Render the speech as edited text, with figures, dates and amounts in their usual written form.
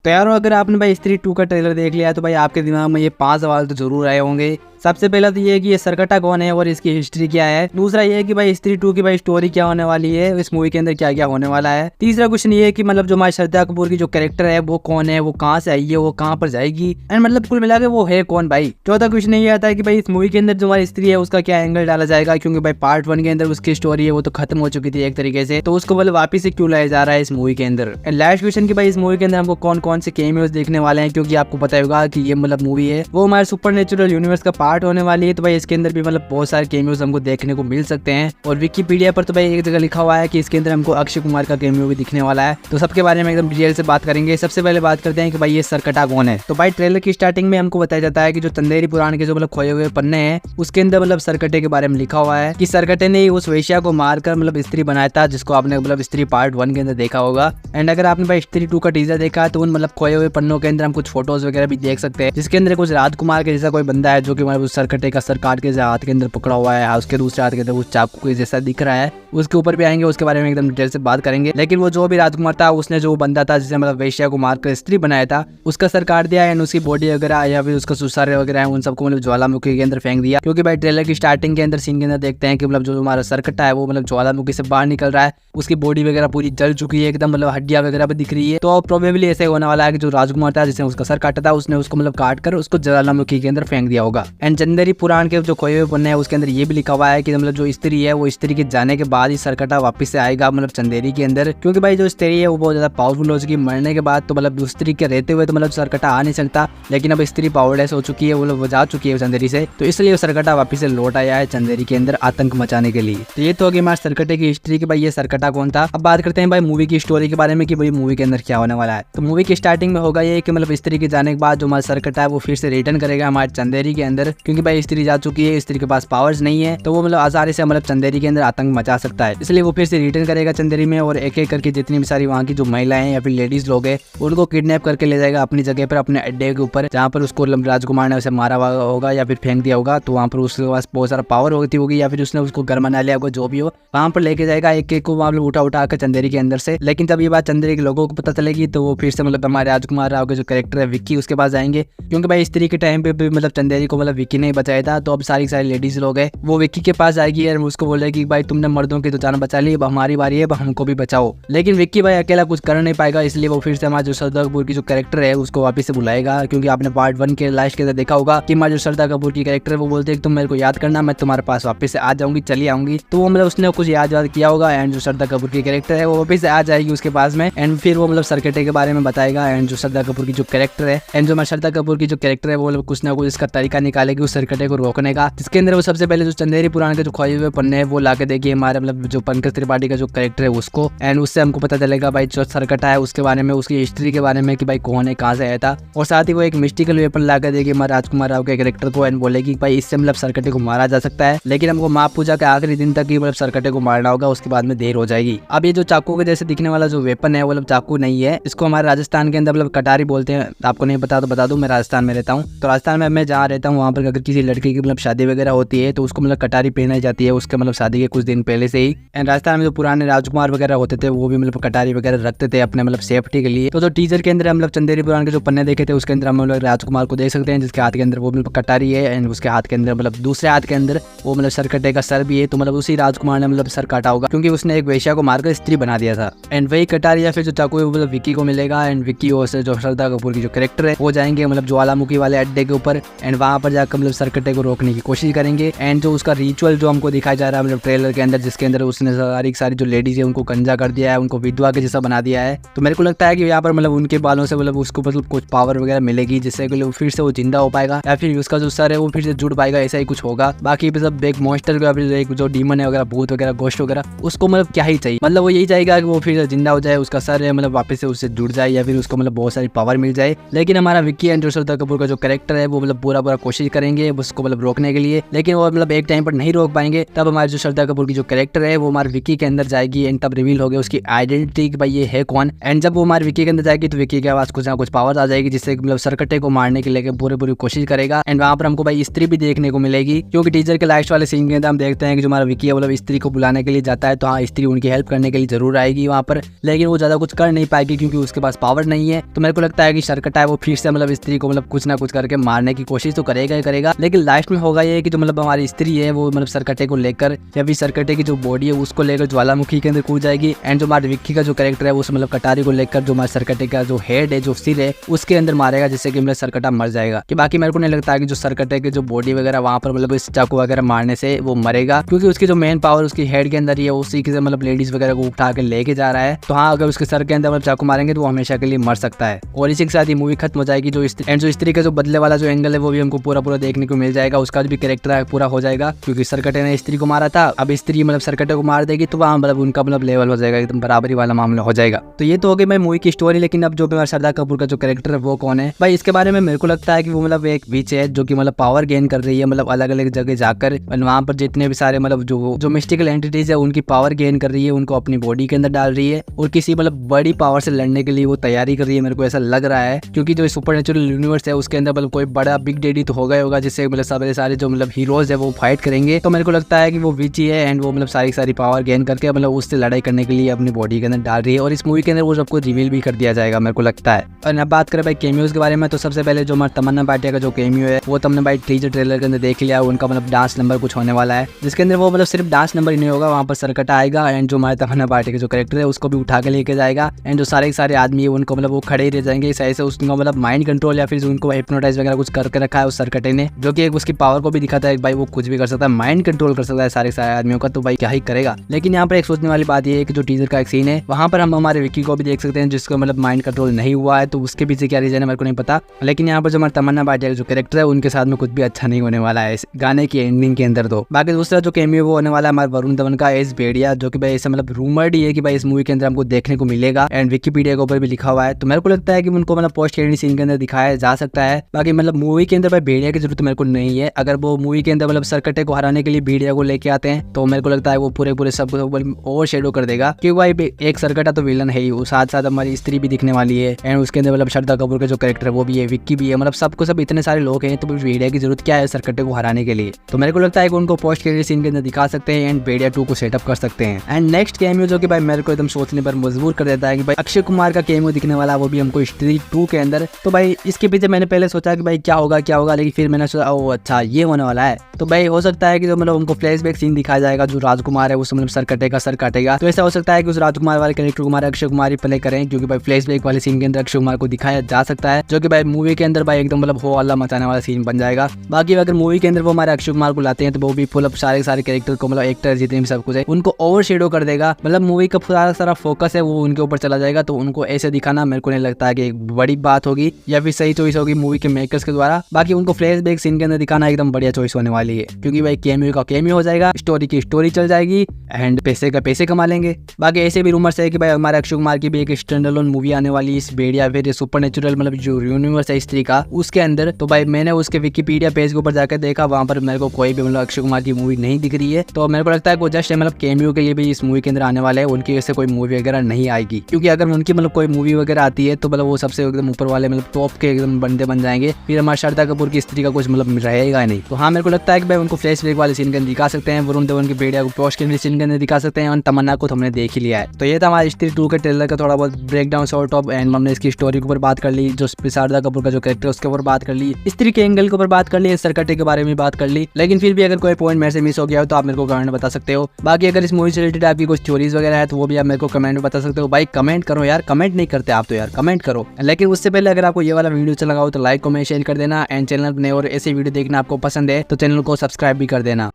तो यार अगर आपने भाई स्त्री 2 का ट्रेलर देख लिया तो भाई आपके दिमाग में ये 5 सवाल तो जरूर आए होंगे। सबसे पहला तो ये है कि ये सरकटा कौन है और इसकी हिस्ट्री क्या है। दूसरा ये है कि भाई स्त्री 2 की भाई स्टोरी क्या होने वाली है, इस मूवी के अंदर क्या क्या होने वाला है। तीसरा क्वेश्चन ये है कि मतलब जो हमारी श्रद्धा कपूर की जो कैरेक्टर है वो कौन है, वो कहाँ से आई है, वो कहाँ पर जाएगी, एंड मतलब कुल मिला के वो है कौन भाई। चौथा क्वेश्चन ये आता है कि भाई इस मूवी के अंदर जो हमारी स्त्री है उसका क्या एंगल डाला जाएगा, क्योंकि भाई पार्ट 1 के अंदर उसकी स्टोरी है वो तो खत्म हो चुकी थी एक तरीके से, तो उसको मतलब वापिस से क्यों लाया जा रहा है इस मूवी के अंदर। एंड लास्ट क्वेश्चन की भाई इस मूवी के अंदर हमको कौन कौन से कैमियोज देखने वाले हैं, क्योंकि आपको पता होगा कि ये मतलब मूवी है वो हमारे सुपरनेचुरल यूनिवर्स का पार्ट होने वाली है। तो भाई इसके अंदर भी मतलब बहुत सारे कैमियोज हमको देखने को मिल सकते हैं। और विकिपीडिया पर तो भाई एक जगह लिखा हुआ है कि इसके अंदर हमको अक्षय कुमार का कैमियो भी दिखने वाला है। तो सबके बारे में एकदम डिटेल से बात करेंगे। सबसे पहले बात करते हैं कि भाई ये सरकटा कौन है। तो भाई ट्रेलर की स्टार्टिंग में हमको बताया जाता है कि जो चंदेरी पुराण के जो मतलब खोए हुए पन्ने हैं उसके अंदर मतलब सरकटे के बारे में लिखा हुआ है कि सरकटे ने उस वेश्या को मारकर मतलब स्त्री बनाया था, जिसको आपने मतलब स्त्री पार्ट 1 के अंदर देखा होगा। एंड अगर आपने भाई स्त्री 2 का टीजर देखा है तो उन मतलब खोए हुए पन्नों के अंदर हम कुछ फोटोज वगैरह भी देख सकते हैं, जिसके अंदर कुछ राजकुमार के जैसा कोई बंदा है जो कि मतलब उस सरकटे का सर काट के हाथ के अंदर पकड़ा हुआ है, उसके दूसरे हाथ के अंदर उस चाकू के जैसा दिख रहा है। उसके ऊपर भी आएंगे, उसके बारे में एकदम डिटेल से बात करेंगे। लेकिन वो जो भी राजकुमार था उसने जो बंदा था जिसे मतलब वेश्या को मारकर स्त्री बनाया था उसका सर काट दिया एंड उसकी बॉडी वगैरह या फिर उसका सुसारे वगैरह है उन सबको मतलब ज्वालामुखी के अंदर फेंक दिया। क्योंकि भाई ट्रेलर की स्टार्टिंग के अंदर सीन के अंदर देखते हैं कि मतलब जो हमारा सरकटा है वो मतलब ज्वालामुखी से बाहर निकल रहा है, उसकी बॉडी वगैरह पूरी जल चुकी है एकदम, मतलब हड्डियां वगैरह भी दिख रही है। तो प्रोबेबली ऐसे होने वाला है कि जो राजकुमार था जिसने उसका सर काटा था उसने उसको मतलब काट कर उसको ज्वालामुखी के अंदर फेंक दिया होगा। एंड चंदेरी पुराण के जो खोए हुए पन्ने हैं उसके अंदर ये भी लिखा हुआ है कि मतलब जो स्त्री है वो स्त्री के जाने के बाद ही सरकटा वापस से आएगा मतलब चंदेरी के अंदर, क्योंकि भाई जो स्त्री है वो बहुत ज्यादा पावरफुल हो चुकी है। मरने के बाद तो मतलब स्त्री के रहते हुए तो मतलब सरकटा आ नहीं सकता, लेकिन अब स्त्री पावरलेस हो चुकी है, वो लोग जा चुकी है चंदेरी से, तो इसलिए सरकटा वापस से लौट आया है चंदेरी के अंदर आतंक मचाने के लिए। तो ये तो होगी हमारे सरकटे की हिस्ट्री की भाई ये सरकटा कौन था। अब बात करते हैं भाई मूवी की स्टोरी के बारे में कि भाई मूवी के अंदर क्या होने वाला है। तो मूवी की स्टार्टिंग में होगा ये कि मतलब स्त्री के जाने के बाद जो हमारा सरकटा है वो फिर से रिटर्न करेगा हमारे चंदेरी के अंदर, क्योंकि भाई स्त्री जा चुकी है, स्त्री के पास पावर्स नहीं है, तो वो मतलब आसानी से मतलब चंदेरी के अंदर आतंक मचा सकता है, इसलिए वो फिर से रिटर्न करेगा चंदेरी में और एक एक करके जितनी भी सारी वहाँ की जो महिलाएं या फिर लेडीज लोग हैं उनको किडनैप करके ले जाएगा अपनी जगह पर, अपने अड्डे के ऊपर जहाँ पर उसको राजकुमार ने उसे मारा हुआ होगा या फिर फेंक दिया होगा। तो वहाँ पर उसके पास बहुत सारा पावर होती होगी या फिर उसने उसको घर मना लिया होगा, जो भी हो वहाँ पर लेके जाएगा एक एक को वहाँ पर उठा उठा कर चंदेरी के अंदर से। लेकिन जब ये बात चंदेरी के लोगों को पता चलेगी तो वो फिर से मतलब हमारे राजकुमार राव के जो कैरेक्टर है विक्की उसके पास जाएंगे, क्योंकि भाई स्त्री के टाइम पे भी मतलब चंदेरी को मतलब विक्की ने बचाया था। तो अब सारी लेडीज लोग है वो विक्की के पास आएगी और उसको बोलेगी भाई तुमने मर्दों की तो जान बचा ली, अब हमारी बारी है, अब हमको भी बचाओ। लेकिन विक्की भाई अकेला कुछ कर नहीं पाएगा, इसलिए वो फिर से हमारे जो श्रद्धा कपूर की जो कैरेक्टर है उसको वापस से बुलाएगा, क्योंकि आपने पार्ट 1 के लास्ट के अंदर देखा होगा कि हमारे जो श्रद्धा कपूर की कैरेक्टर है वो बोलते हैं तुम मेरे को याद करना, मैं तुम्हारे पास वापस से आ जाऊंगी, चली आऊंगी। तो वो मतलब उसने कुछ याद किया होगा एंड जो श्रद्धा कपूर की कैरेक्टर है वो वापस से आ जाएगी उसके पास में एंड फिर वो मतलब सरकटे के बारे में बताएगा। एंड जो श्रद्धा कपूर की जो कैरेक्टर है एंड जो हमारे श्रद्धा कपूर की जो कैरेक्टर है वो मतलब कुछ ना कुछ इसका तरीका निकालेगी उस सरकटे को रोकने का, जिसके अंदर वो सबसे पहले जो चंदेरी पुराण के जो खोए हुए पन्ने हैं वो लाके देगी हमारे मतलब जो पंकज त्रिपाठी का जो कैरेक्टर है उसको, एंड उससे हमको पता चलेगा भाई जो सरकटा है उसके बारे में, उसकी हिस्ट्री के बारे में कि भाई कौन है, कहाँ से आया था। और साथ ही वो एक मिस्टिकल वेपन लाकर देगी हमारे राजकुमार राव के कैरेक्टर को एंड बोलेगी भाई इससे मतलब सरकटे को मारा जा सकता है, लेकिन हमको माँ पूजा के आखिरी दिन तक ही मतलब सरकटे को मारना होगा, उसके बाद में देर हो जाएगी। अब ये जो चाकू के जैसे दिखने वाला जो वेपन है वो मतलब चाकू नहीं है, इसको हमारे राजस्थान के अंदर मतलब कटारी बोलते हैं। आपको नहीं पता तो बता दूं, मैं राजस्थान में रहता हूँ, तो राजस्थान में मैं जहाँ रहता हूँ वहाँ पर अगर किसी लड़की की मतलब शादी वगैरह होती है तो उसको मतलब कटारी पहनाई जाती है उसके मतलब शादी के कुछ दिन पहले से ही। एंड राजस्थान में जो पुराने राजकुमार वगैरह होते थे वो भी मतलब कटारी वगैरह रखते थे अपने मतलब सेफ्टी के लिए। तो जो टीजर के अंदर हम लोग चंदेरी पुराण के जो पन्ने देखे थे उसके अंदर हम लोग राजकुमार को देख सकते हैं जिसके हाथ के अंदर वो मतलब कटारी है एंड उसके हाथ के अंदर मतलब दूसरे हाथ के अंदर वो मतलब सरकटे का सर भी है। तो मतलब उसी राजकुमार ने मतलब सर काटा होगा क्योंकि उसने एक वेश्या को मारकर स्त्री बना दिया था। एंड वही कटारी या फिर जो चाकू है वो मतलब विक्की को मिलेगा एंड विक्की और से जो श्रद्धा कपूर की जो कैरेक्टर है वो जाएंगे मतलब ज्वालामुखी वाले अड्डे के ऊपर एंड वहां पर जाकर मतलब सरकटे को रोकने की कोशिश करेंगे। एंड जो उसका रिचुअल जो हमको दिखाया जा रहा है मतलब ट्रेलर के अंदर, जिसके अंदर उसने सारी जो लेडीज है उनको गंजा कर दिया है, उनको विधवा के जैसा बना दिया है। तो मेरे को लगता है कि यहाँ पर मतलब उनके बालों से मतलब उसको मतलब कुछ पावर वगैरह मिलेगी जिससे फिर से वो जिंदा हो पाएगा या फिर उसका जो सर है वो फिर से जुड़ पाएगा, ऐसा ही कुछ होगा। बाकी सब एक मॉन्स्टर का एक जो डीमन है वगैरह भूत वगैरह गोश्त वगैरह उसको मतलब क्या ही चाहिए, मतलब वो यही चाहेगा कि वो फिर जिंदा हो जाए, उसका सर है मतलब वापस से उससे जुड़ जाए या फिर उसको मतलब बहुत सारी पावर मिल जाए। लेकिन हमारा विक्की एंड श्रद्धा कपूर का जो कैरेक्टर है वो मतलब पूरा कोशिश करेंगे उसको मतलब रोकने के लिए, लेकिन वो मतलब एक टाइम पर नहीं रोक पाएंगे। तब हमारे जो श्रद्धा कपूर की जो कैरेक्टर है वो हमारे विक्की के अंदर जाएगी एंड तब रिवील हो गया उसकी आइडेंटिटी कि भाई ये है कौन। एंड जब वो हमारे विक्की के अंदर जाएगी तो विक्की के पास कुछ ना कुछ पावर आ जाएगी जिससे मतलब सरकटे को मारने के लिए पूरी कोशिश करेगा। एंड वहाँ पर हमको भाई स्त्री भी देखने को मिलेगी, क्योंकि टीजर के लास्ट वाले सीन के अंदर हम देखते हैं कि जो हमारा विक्की है मतलब स्त्री को बुलाने के लिए जाता है, तो हाँ स्त्री उनकी हेल्प करने के लिए जरूर आएगी वहाँ पर, लेकिन वो ज्यादा कुछ कर नहीं पाएगी क्योंकि उसके पास पावर नहीं है। तो मेरे को लगता है कि सरकटा है वो फिर से मतलब स्त्री को मतलब कुछ ना कुछ करके मारने की कोशिश तो करेगा ही करेगा, लेकिन लास्ट में होगा ये कि जो मतलब हमारी स्त्री है वो मतलब सरकटे को लेकर या फिर सरकटे की जो बॉडी है उसको लेकर ज्वालामुखी के अंदर कूद जाएगी। एंड जो हमारे विक्की का जो कैरेक्टर है उस मतलब कटारी को लेकर जो हमारे सरकटे का जो हेड है जो सिर है उसके अंदर मारेगा, जिससे कि मतलब सरकटा मर जाएगा। कि बाकी मेरे को नहीं लगता है कि जो सरकटे की जो बॉडी वगैरह वहाँ पर मतलब इस चाकू वगैरह मारने से वो मरेगा, क्योंकि उसकी जो मेन पावर उसकी हेड के अंदर ही है, उसी के मतलब लेडीज वगैरह को उठा के लेके जा रहा है। तो हाँ अगर उसके सर के अंदर मतलब चाकू मारेंगे तो वो हमेशा के लिए मर सकता है। और इसी के साथ ही मूवी खत्म हो जाएगी। जो स्त्री का जो बदले वाला जो एंगल है वो भी हमको पूरा देखने को मिल जाएगा, उसका भी कैरेक्टर पूरा हो जाएगा, क्योंकि सरकटे ने स्त्री को मारा था, अब स्त्री मतलब सरकटे को मार देगी तो वहाँ मतलब उनका मतलब लेवल हो जाएगा, एकदम बराबरी वाला मामला हो जाएगा। तो ये तो हो गई भाई मूवी की स्टोरी। लेकिन अब जो श्रद्धा कपूर का जो कैरेक्टर है वो कौन है भाई, इसके बारे में मेरे को लगता है कि वो मतलब एक विच है जो कि मतलब पावर गेन कर रही है, मतलब अलग अलग जगह जाकर वहाँ पर जितने भी सारे मतलब जो मिस्टिकल एंटिटीज है उनकी पावर गेन कर रही है, उनको अपनी बॉडी के अंदर डाल रही है और किसी मतलब बड़ी पावर से लड़ने के लिए वो तैयारी कर रही है, मेरे को ऐसा लग रहा है। क्योंकि जो सुपरनेचुरल यूनिवर्स है उसके अंदर मतलब कोई बड़ा बिग डैडी तो होगा ही होगा, जिससे मतलब सारे जो मतलब हीरोज है वो फाइट करेंगे। तो मेरे को लगता है कि वो विच ही है एंड वो मतलब सारी पावर गेन करके मतलब उससे लड़ाई करने के लिए अपनी बॉडी के अंदर डाल रही है, और इस मूवी के अंदर वो सबको रिवील भी कर दिया जाएगा मेरे को लगता है। और अब बात करें भाई कैमियोज के बारे में, तो सबसे पहले जो हमारा तमन्ना भाटिया का जो कैमियो है वो तुमने भाई टीजर ट्रेलर के अंदर देख लिया, उनका मतलब डांस नंबर कुछ होने वाला है, जिसके अंदर वो मतलब सिर्फ डांस नंबर ही नहीं होगा, वहाँ पर सरकटा आएगा एंड जो हमारे तमन्ना भाटिया का जो कैरेक्टर है उसको भी उठा के लेके जाएगा। एंड जो सारे आदमी है उनको मतलब वो खड़े ही रह जाएंगे, सही से उसका मतलब माइंड कंट्रोल या फिर उनको हिप्नोटाइज वगैरह कुछ करके रखा है उस सरकटे ने, जो कि उसकी पावर को भी दिखाता है भाई वो कुछ भी कर सकता है, माइंड कंट्रोल कर सकता है सारे आदमियों का, तो भाई क्या ही करेगा। लेकिन यहाँ पर एक सोचने वाली बात ये है कि जो टीजर का एक सीन है वहाँ पर हम हमारे विक्की को भी देख सकते हैं जिसको मतलब माइंड कंट्रोल नहीं हुआ है, तो उसके पीछे क्या रीजन है मेरे को नहीं पता। लेकिन यहाँ पर जो हमारे तमन्ना भाटिया का जो कैरेक्टर है उनके साथ में कुछ भी अच्छा नहीं होने वाला है इस गाने की एंडिंग के अंदर। तो बाकी दूसरा जो कैमियो वो होने वाला है हमारे वरुण धवन का एस भेड़िया, जो कि भाई ऐसा मतलब रूमर्ड ही है कि भाई इस मूवी के अंदर हमको देखने को मिलेगा एंड विकिपीडिया के ऊपर भी लिखा हुआ है। तो मेरे को लगता है कि उनको मतलब पोस्ट क्रेडिट सीन के अंदर दिखाया जा सकता है। बाकी मतलब मूवी के अंदर भाई भेड़िया की जरूरत मेरे को नहीं है, अगर वो मूवी के अंदर मतलब सरकटे को हराने के लिए भेड़िया को लेके आते हैं तो मेरे को लगता है वो पूरे सब ओवर शेडो कर देगा, क्योंकि भाई एक सरकटा तो विलन है ही, साथ साथ हमारी स्त्री भी दिखने वाली है एंड उसके अंदर मतलब श्रद्धा कपूर का जो कैरेक्टर वो भी है, विक्की भी है, मतलब सबको सब इतने सारे लोग हैं, तो भेड़िया की जरूरत क्या है सरकटे को हराने के लिए। तो मेरे को लगता है कि उनको पोस्ट क्रेडिट सीन के अंदर दिखा सकते हैं एंड भेड़िया 2 को सेटअप कर सकते हैं। एंड नेक्स्ट कैमियो जो कि भाई मेरे को एकदम सोचने पर मजबूर कर देता है कि भाई अक्षय कुमार का कैमियो दिखने वाला वो भी हमको स्त्री 2 के अंदर। तो भाई इसके पीछे मैंने पहले सोचा कि भाई क्या होगा, लेकिन फिर मैंने सोचा ओ अच्छा ये होने वाला है। तो भाई हो सकता है कि जो मतलब उनको फ्लैशबैक सीन दिखाया जाएगा, जो राजकुमार है उस मतलब सर काटेगा, तो ऐसा हो सकता है कि उस राजकुमार वाले कैरेक्टर को हमारे अक्षय कुमार ही प्ले करें, क्योंकि भाई फ्लैशबैक वाले सीन के अंदर अक्षय कुमार को दिखाया जा सकता है, जो कि भाई मूवी के अंदर भाई एकदम मतलब हो अल्लाह मचाने वाला सीन बन जाएगा। बाकी अगर मूवी के अंदर वो हमारे अक्षय कुमार को लाते हैं तो वो भी फुल सारे कैरेक्टर को मतलब एक्टर जितने भी सब कुछ है उनको ओवर शेडो कर देगा, मतलब मूवी का सारा फोकस है वो उनके ऊपर चला जाएगा। तो उनको ऐसे दिखाना मेरे को नहीं लगता है कि एक बड़ी बात होगी या फिर सही चॉइस होगी मूवी के मेकर्स के द्वारा। बाकी उनको फ्लैशबैक सीन के अंदर दिखाना एकदम बढ़िया चॉइस होने वाली है, क्योंकि भाई कैमियो का कैमियो हो जाएगा, स्टोरी की स्टोरी चल जाएगी एंड पैसे का पैसे कमा लेंगे। बाकी ऐसे भी रूमर्स है कि भाई हमारे अक्षय कुमार की भी एक स्टैंडअलोन मूवी आने वाली है इस भेड़िया फिर सुपरनेचुरल मतलब जो यूनिवर्स है स्त्री का उसके अंदर। तो भाई मैंने उसके विकिपीडिया पेज के ऊपर जाकर देखा, वहाँ पर मेरे को कोई भी मतलब अक्षय कुमार की मूवी नहीं दिख रही है। तो मेरे को लगता है वो जस्ट मतलब कैमियो के लिए भी इस मूवी के अंदर आने वाला है, उनकी वजह से कोई मूवी वगैरह नहीं आएगी, क्योंकि अगर उनकी मतलब कोई मूवी वगैरह आती है तो मतलब वो सबसे एकदम ऊपर वाले मतलब टॉप के एकदम बंदे बन जाएंगे, फिर हमारे श्रद्धा कपूर की स्त्री का कुछ मतलब रहेगा नहीं। तो हाँ मेरे को लगता है कि भाई उनको फ्लैशबैक वाले सीन के अंदर दिखा सकते हैं, वरुण धवन की भेड़िया को पोस्ट के सीन के अंदर दिखा सकते हैं, और तमन्ना को हमने देख ही लिया है। तो ये था हमारे स्त्री 2 के ट्रेलर का थोड़ा बहुत break down sort of, and हमने इसकी स्टोरी के ऊपर बात कर ली, जो श्रद्धा कपूर का जो कैरेक्टर उसके ऊपर बात कर ली, स्त्री के एंगल के ऊपर बात कर ली, सरकटे के बारे में बात कर ली। लेकिन फिर भी अगर कोई पॉइंट मेरे से मिस हो गया हो तो आप मेरे को कमेंट में बता सकते हो। बाकी अगर इस मूवी से रिलेटेड आपकी कुछ स्टोरीज वगैरह है तो वो भी आप मेरे को कमेंट में बता सकते हो। भाई कमेंट करो यार, कमेंट नहीं करते आप तो यार, कमेंट करो। लेकिन उससे पहले अगर आपको ये वाला वीडियो अच्छा लगा हो तो लाइक कमेंट शेयर कर देना, एंड चैनल पर नए और ऐसे वीडियो देखना आपको पसंद है तो चैनल को सब्सक्राइब भी कर देना।